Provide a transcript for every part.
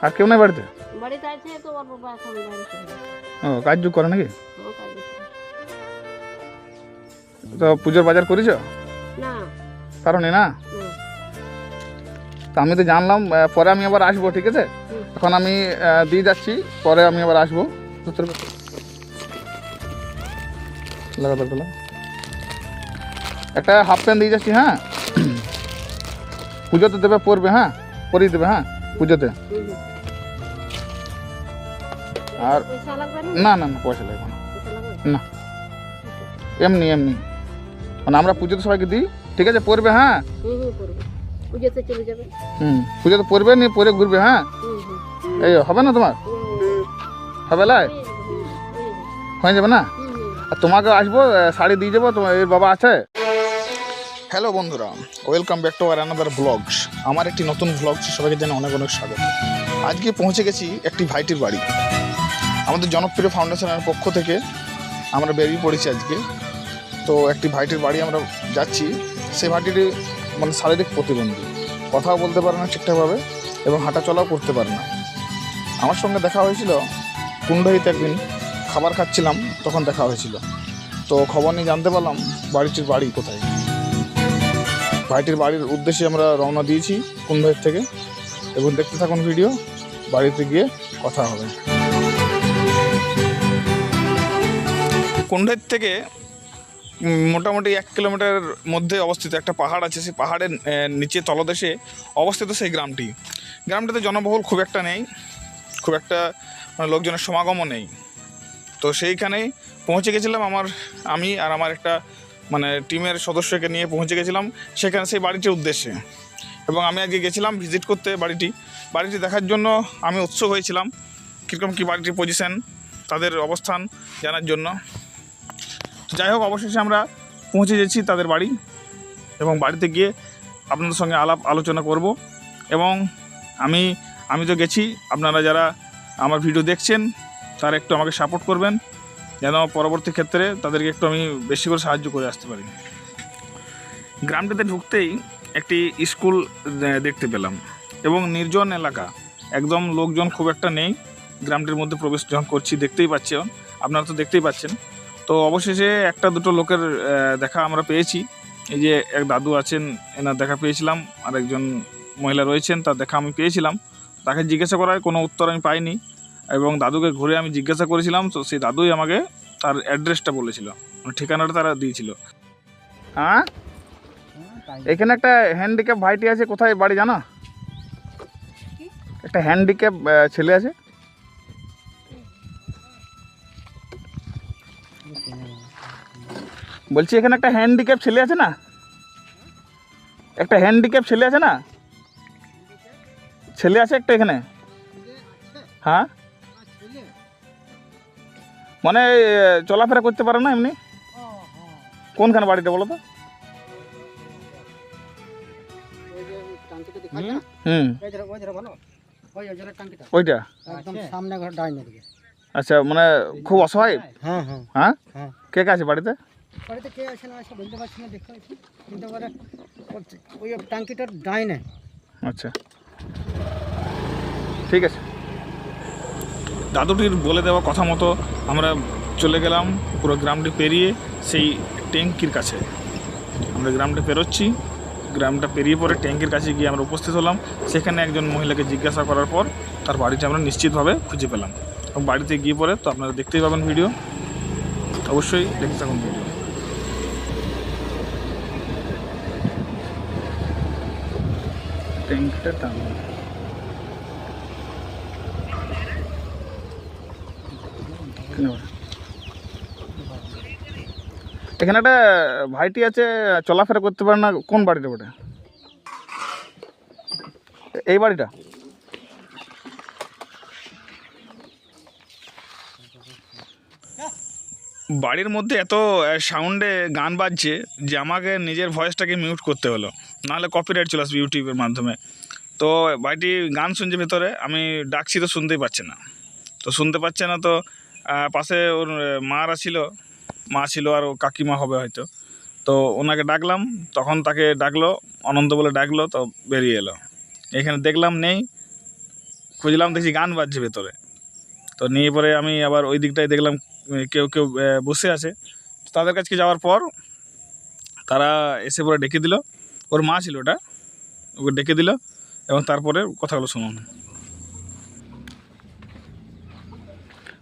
আর কেউ নাই বাড়িতে? বাড়িতে আছে তো ওর বাবা এখন বাইরে চলে গেছে। ও কাজ যোগ করে নাকি? ও কাজে চলে গেছে। তো পুজোর বাজার করেছ? না কারণে না? না। তা আমি তো জানলাম, পরে আমি আবার আসবো, ঠিক আছে? এখন আমি দিয়ে যাচ্ছি, পরে আমি আবার আসবো। একটা হাফ প্যান্ট দিয়ে যাচ্ছি, হ্যাঁ? পুজোতে দেবে, পরবে, হ্যাঁ, পরিয়ে দেবে, হ্যাঁ, পুজোতে। আর পয়সা লাগবে না না না, পয়সা লাগবে না, পয়সা লাগবে না, এমনি এমনি, মানে আমরা পুজোতে সবাইকে দিই, ঠিক আছে? পরবে, হ্যাঁ। করবে পুজোতে চলে যাবে। পুজোতে পরবে, নিয়ে পরে ঘুরবে, হ্যাঁ। এই হবে না তোমার? হবে লাই? হয়ে যাবে না? আর তোমাকে আসবো, শাড়ি দিয়ে যাবো, তোমার এর বাবা আছে। হ্যালো বন্ধুরা, welcome back to our another blogs. আমার একটি নতুন ব্লগস সবাইকে জানাই অনেক অনেক স্বাগত। আজকে পৌঁছে গেছি একটি ভাইটির বাড়ি। আমাদের জনপ্রিয় ফাউন্ডেশনের পক্ষ থেকে আমরা বেরিয়ে পড়েছি আজকে। তো একটি ভাইটির বাড়ি আমরা যাচ্ছি। সেই ভাইটিটি মানে শারীরিক প্রতিবন্ধী, কথাও বলতে পারে না ঠিকঠাকভাবে এবং হাঁটা চলাও করতে পারে না। আমার সঙ্গে দেখা হয়েছিল কুণ্ডহিতে, একদিন খাবার খাচ্ছিলাম, তখন দেখা হয়েছিল। তো খবর নিয়ে জানতে পারলাম বাড়িটির বাড়ি কোথায়। ভাইটির বাড়ির উদ্দেশ্যে আমরা রওনা দিয়েছি কুণ্ডহিত থেকে, এবং দেখতে থাকুন ভিডিও, বাড়িতে গিয়ে কথা হবে। কুণ্ডহিত থেকে মোটামুটি 1 কিলোমিটার মধ্যে অবস্থিত একটা পাহাড় আছে। সেই পাহাড়ের নিচে তলদেশে অবস্থিত সেই গ্রামটিতে জনবহুল খুব একটা নেই, খুব একটা লোকজনের সমাগমও নেই। তো সেইখানেই পৌঁছে গেছিলাম আমি আর আমার একটা টিমের সদস্যকে নিয়ে পৌঁছে গেছিলাম সেখানে, সেই বাড়িটির উদ্দেশ্যে। এবং আমি আজকে গেছিলাম ভিজিট করতে বাড়িটি দেখার জন্য। আমি উৎসুক হয়েছিলাম কীরকম কী বাড়িটির পজিশন, তাদের অবস্থান জানার জন্য। যাই হোক, অবশেষে আমরা পৌঁছে গেছি তাদের বাড়ি, এবং বাড়িতে গিয়ে আপনাদের সঙ্গে আলোচনা করব। এবং আমি তো গেছি, আপনারা যারা আমার ভিডিও দেখছেন তারা একটু আমাকে সাপোর্ট করবেন, যেন পরবর্তী ক্ষেত্রে তাদেরকে একটু আমি বেশি করে সাহায্য করে আসতে পারি। গ্রামটিতে ঢুকতেই একটি স্কুল দেখতে পেলাম, এবং নির্জন এলাকা, একদম লোকজন খুব একটা নেই। গ্রামটির মধ্যে প্রবেশ যখন করছি, দেখতেই পাচ্ছেন, আপনারা তো দেখতেই পাচ্ছেন। তো অবশেষে একটা দুটো লোকের দেখা আমরা পেয়েছি। এই যে এক দাদু আছেন, এনার দেখা পেয়েছিলাম, আর একজন মহিলা রয়েছেন, তার দেখা আমি পেয়েছিলাম। তাকে জিজ্ঞাসা করার কোনো উত্তর আমি পাইনি, এবং দাদুকে ঘুরে আমি জিজ্ঞাসা করেছিলাম। তো সেই দাদুই আমাকে তার অ্যাড্রেসটা বলেছিল, ঠিকানাটা তারা দিয়েছিল। হ্যাঁ, এখানে একটা হ্যান্ডিক্যাপ ভাইটি আছে, কোথায় বাড়ি জানো? একটা হ্যান্ডিক্যাপ ছেলে আছে। বলছি এখানে একটা হ্যান্ডিক্যাপ ছেলে আছে না? একটা হ্যান্ডিক্যাপ ছেলে আছে না? ছেলে আছে একটা এখানে। হ্যাঁ, মানে চলাফেরা করতে পারে না এমনি। কোনখানে বাড়িটা বলো তো? ওইটা আচ্ছা, মানে খুব অসহায়। হ্যাঁ, কে কে আছে বাড়িতে? কে আছে না আছে বলতে পারছি না, দেখতে পাচ্ছি কিন্তু ওই টাঙ্কিটার ডাইনে। আচ্ছা, ঠিক আছে। দাদুটির বলে দেওয়া কথা মতো আমরা চলে গেলাম পুরো গ্রামটি পেরিয়ে সেই ট্যাঙ্কির কাছে। আমরা গ্রামটা পেরোচ্ছি, গ্রামটা পেরিয়ে পরে ট্যাঙ্কির কাছে গিয়ে আমরা উপস্থিত হলাম। সেখানে একজন মহিলাকে জিজ্ঞাসা করার পর তার বাড়িটা আমরা নিশ্চিতভাবে খুঁজে পেলাম, এবং বাড়িতে গিয়ে পরে তো আপনারা দেখতেই পাবেন ভিডিও, অবশ্যই দেখতে থাকুন ভিডিও। ট্যাঙ্কিটা টান, এখানে একটা ভাইটি আছে, চলাফেরা করতে পারে না। কোন বাড়িটা ওটা? এই বাড়িটা? বাড়ির মধ্যে এত সাউন্ডে গান বাজছে যে আমাকে নিজের ভয়েসটাকে মিউট করতে হলো, নাহলে কপিরাইট চলে আসবে ইউটিউবের মাধ্যমে। তো ভাইটি গান শুনছে ভেতরে, আমি ডাকছি তো শুনতে পাচ্ছে না। তো পাশে ওর মা ছিল আর কাকিমা হবে হয়তো। তো ওনাকে ডাকলাম, তখন তাকে ডাকলো, অনন্ত বলে ডাকলো, তো বেরিয়ে এলো। এখানে দেখলাম নেই, খুঁজলাম, দেখছি গান বাজছে ভেতরে। তো নিয়ে পরে আমি আবার ওই দিকটায় দেখলাম কেউ কেউ বসে আছে। তাদের কাছে যাওয়ার পর তারা এসে পরে ডেকে দিল, ওর মা ছিল ওটা, ওকে ডেকে দিল এবং তারপরে কথাগুলো শুনুন।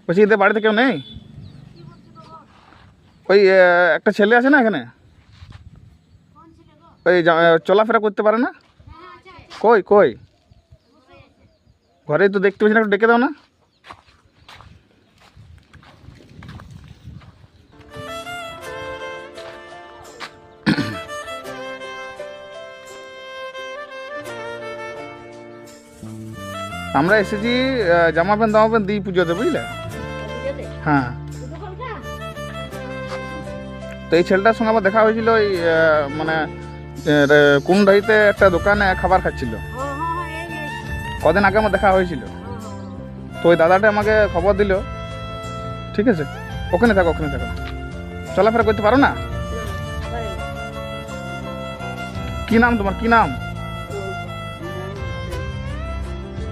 বলছি এদের বাড়িতে কেউ নেই? ওই একটা ছেলে আছে না এখানে, ওই চলাফেরা করতে পারে না? কই কই ঘরেই তো দেখতে পাচ্ছি না, একটু ডেকে দাও না। আমরা এসেছি জামা প্যান্ট দিই পুজোতে, বুঝলে? বুঝেছে? হ্যাঁ। দুটো কলকা? তো এই ছেলেটার সঙ্গে আমার দেখা হয়েছিল ওই মানে কুন্ডাইতে একটা দোকানে খাবার খাচ্ছিল। হ্যাঁ হ্যাঁ হ্যাঁ, এই কদিন আগে আমার দেখা হয়েছিল। হ্যাঁ। তো ওই দাদাটা আমাকে খবর দিল। ঠিক আছে, ওখানে থাকো ওখানে থাকো। চলাফেরা করতে পারো না? না, পারে না। কি নাম তোমার, কি নাম?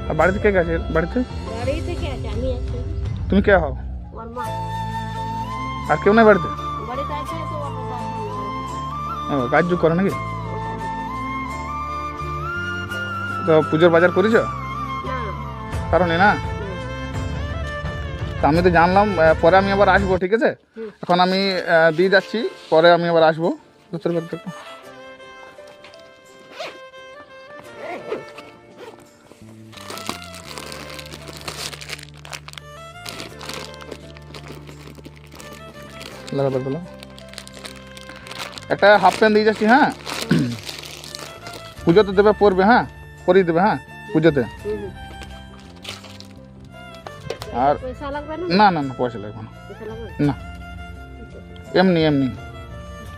আর বাড়িতে কে গেছে বাড়িতে? বাড়ি থেকে আছে, আমি আছি। তুমি কে হও? ওর মা আর কেউ নেই বাড়িতে? বাড়িতে আছে, তো ওর বাবা এখন ও কাজ যোগ করে নাকি? তো পুজোর বাজার করেছ? না কারণ না, না। তা আমি তো জানলাম, পরে আমি আবার আসবো। ঠিক আছে, এখন আমি দিয়ে যাচ্ছি, পরে আমি আবার আসবো। তোর ব্যাগটা একটু। লাগা ব্যাগটা লাগা। একটা হাফ প্যান্ট দিয়ে যাচ্ছি। হ্যাঁ, পুজোতে দেবে, পরবে। হ্যাঁ, পরিয়ে দেবে। হ্যাঁ, পুজোতে। আর পয়সা লাগবে না? না না না, পয়সা লাগবে না। পয়সা লাগবে না, এমনি এমনি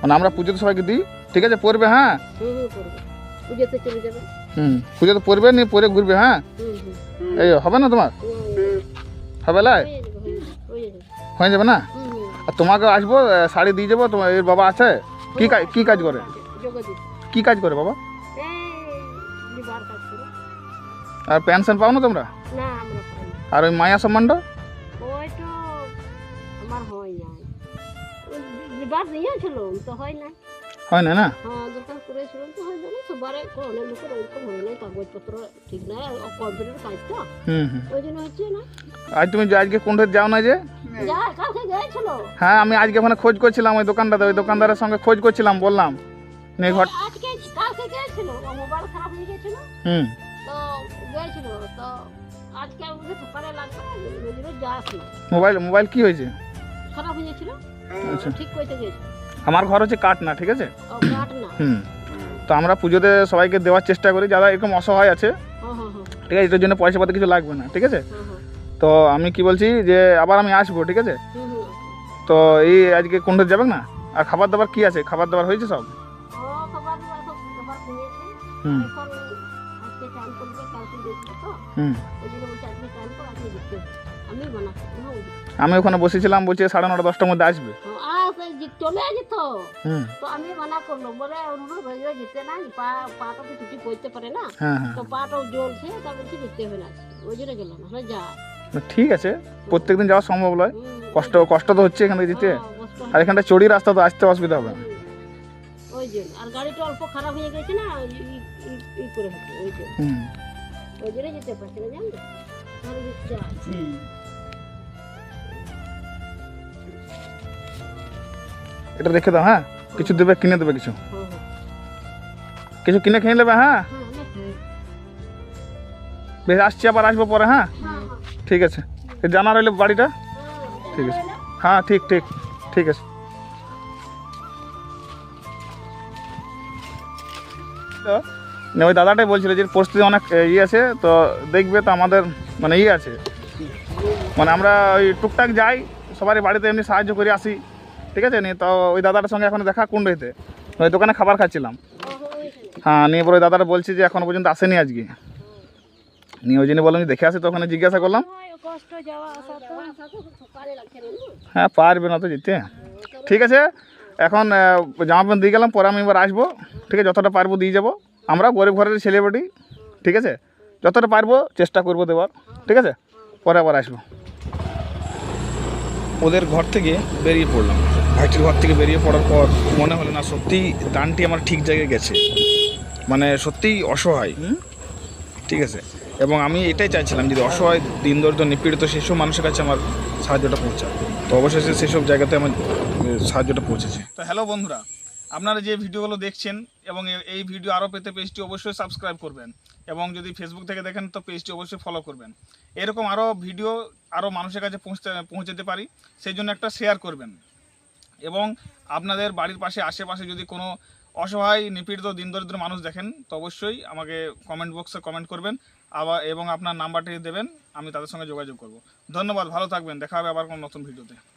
মানে আমরা পুজোতে সবাইকে দিই। ঠিক আছে, পড়বে। হ্যাঁ, করবে। পুজোতে চলে যাবে। পুজোতে পড়বে, নিয়ে পরে ঘুরবে। হ্যাঁ, এই হবে না তোমার? হবে লাই? হয়ে যাবে না? আর তোমাকে আসবো, শাড়ি দিয়ে যাবো। তোমার এর বাবা আছে? কি কাজ করে? কি কাজ করে বাবা? আর পেনশন পাও না তোমরা? না, আমরা পাই না। আর ওই মায়া সম্মানটা? ওই তো আমার হয় না, বিবাদ নিয়েছিল তো হয় না। হয় না? না, হ্যাঁ, দোকান করেছিলাম তো হয় না। সবার অনেক লোকের ওইরকম হয় না, কাগজপত্র ঠিক নাই, কম্পিউটার কাজ তো, ওই জন্য হচ্ছে না। আজ তুমি যে আজকে কোন যাও না যে? যা কালকে গেছিল। হ্যাঁ, আমি আজকে ওখানে খোঁজ করছিলাম ওই দোকানটাতে, ওই দোকানদারের সঙ্গে খোঁজ করছিলাম, বললাম নিয়ে ঘর। আজকে কালকে গেছিল, মোবাইল খারাপ হয়ে গেছিল তো গেছিল। তো আজকে আমাকে সকালে লাগবে, ওই জন্য যাস না। মোবাইল কি হয়েছে? খারাপ হয়ে গেছিল, আচ্ছা, ঠিক করতে গেছিল। আমার ঘর হচ্ছে কাট না। ঠিক আছে, ও কাট না। তো আমরা পুজোতে সবাইকে দেওয়ার চেষ্টা করি, যারা এরকম অসহায় আছে। হ্যাঁ হ্যাঁ হ্যাঁ ঠিক আছে, এটার জন্য পয়সা পাতি কিছু লাগবে না। ঠিক আছে, হ্যাঁ হ্যাঁ। তো আমি কি বলছি যে আবার আমি আসবো। ঠিক আছে, হুম হুম। তো এই আজকে কোনটা যাবে না? আর খাবার দাবার কি আছে? খাবার দাবার হয়েছে সব? ও খাবার সব খাবার কিনেছে। হুম এখন আজকে চান করবে, কালকে দেখবে তো, হুম ওই জন্য বলছে আজকে চান কর, আজকে দেখতে হবে। আমি বানাচ্ছি না ওই দিকে। আমি ওখানে বসেছিলাম, বলছে 9:30 10টার মধ্যে আসবে। চলে যেত হুম তো আমি মানা করলো, বলে অনুরোধ ভেজে যেতে না, পাটা তো ছুটি করতে পারে না, হ্যাঁ হ্যাঁ, তো পাটাও জ্বলছে, তা বলছি যেতে হবে না, ওই জন্য গেল না। যা ঠিক আছে, প্রত্যেকদিন যাওয়া সম্ভব নয়, কষ্ট তো হচ্ছে এখান থেকে যেতে। কষ্ট আর এখানটা চড়ি রাস্তা, তো আসতে অসুবিধা হবে। ওই জন্য। আর গাড়িটা অল্প খারাপ হয়ে গেছে না, ই করে হচ্ছে, ওই জন্য ওই জন্য যেতে পারছে না, জানলে। তাহলে যা এটা রেখে দাও। হ্যাঁ, কিছু দেবে, কিনে দেবে কিছু, হ্যাঁ হ্যাঁ কিছু কিনে খেয়ে নেবে। হ্যাঁ, হ্যাঁ বেশ, আসছি, আবার আসবো পরে। হ্যাঁ, ঠিক আছে, জানা রইলে বাড়িটা। ঠিক আছে, হ্যাঁ, ঠিক ঠিক ঠিক আছে। তো ওই দাদাটাই বলছিল যে পরিস্থিতি অনেক ইয়ে আছে, তো দেখবে তো আমাদের মানে ইয়ে আছে, মানে আমরা ওই টুকটাক যাই সবারই বাড়িতে, এমনি সাহায্য করে আসি। ঠিক আছে, নিয়ে তো ওই দাদাটার সঙ্গে এখন দেখা কুন্ডইতে, ওই দোকানে খাবার খাচ্ছিলাম। হ্যাঁ, নিয়ে পরে ওই দাদাটা বলছি যে এখনো পর্যন্ত আসেনি আজকে, নিয়ে ওই জন্য বললাম যে দেখে আসি, তো ওখানে জিজ্ঞাসা করলাম। কষ্ট যাওয়া আসা তো সকালে লাগছে না। হ্যাঁ, পারবে না তো যেতে। ঠিক আছে, এখন জামা প্যান্ট দিয়ে গেলাম, পরে আমি এবার আসবো। ঠিক আছে, যতটা পারবো দিয়ে যাবো। আমরা গরিব ঘরের ছেলে বটি। ঠিক আছে, যতটা পারবো চেষ্টা করবো দেওয়ার, ঠিক আছে? পরে আবার আসবো। ওদের ঘর থেকে বেরিয়ে পড়লাম, ভাইটির ঘর থেকে বেরিয়ে পড়ার পর মনে হলো না সত্যি দানটি আমার ঠিক জায়গায় গেছে, মানে সত্যিই অসহায়, ঠিক আছে? এবং আমি এটাই চাইছিলাম যদি অসহায় দিন দরিদ্র নিপীড়িত সেসব মানুষের কাছে আমার সাহায্যটা পৌঁছায়, তো অবশেষে সেসব জায়গাতে আমার সাহায্যটা পৌঁছেছে। তো হ্যালো বন্ধুরা, আপনারা যে ভিডিওগুলো দেখছেন এবং এই ভিডিও আরও পেতে পেজটি অবশ্যই সাবস্ক্রাইব করবেন, এবং যদি ফেসবুক থেকে দেখেন তো পেজটি অবশ্যই ফলো করবেন। এরকম আরও ভিডিও আরও মানুষের কাছে পৌঁছাতে পারি সেই জন্য একটা শেয়ার করবেন। এবং আপনাদের বাড়ির পাশে আশেপাশে যদি কোনো অসহায় নিপীড়িত দিন দরিদ্র মানুষ দেখেন তো অবশ্যই আমাকে কমেন্ট বক্সে কমেন্ট করবেন এবং আপনার নাম্বারটি দেবেন, আমি তাদের সঙ্গে যোগাযোগ করব। ধন্যবাদ, ভালো থাকবেন, দেখা হবে আবার কোনো নতুন ভিডিওতে।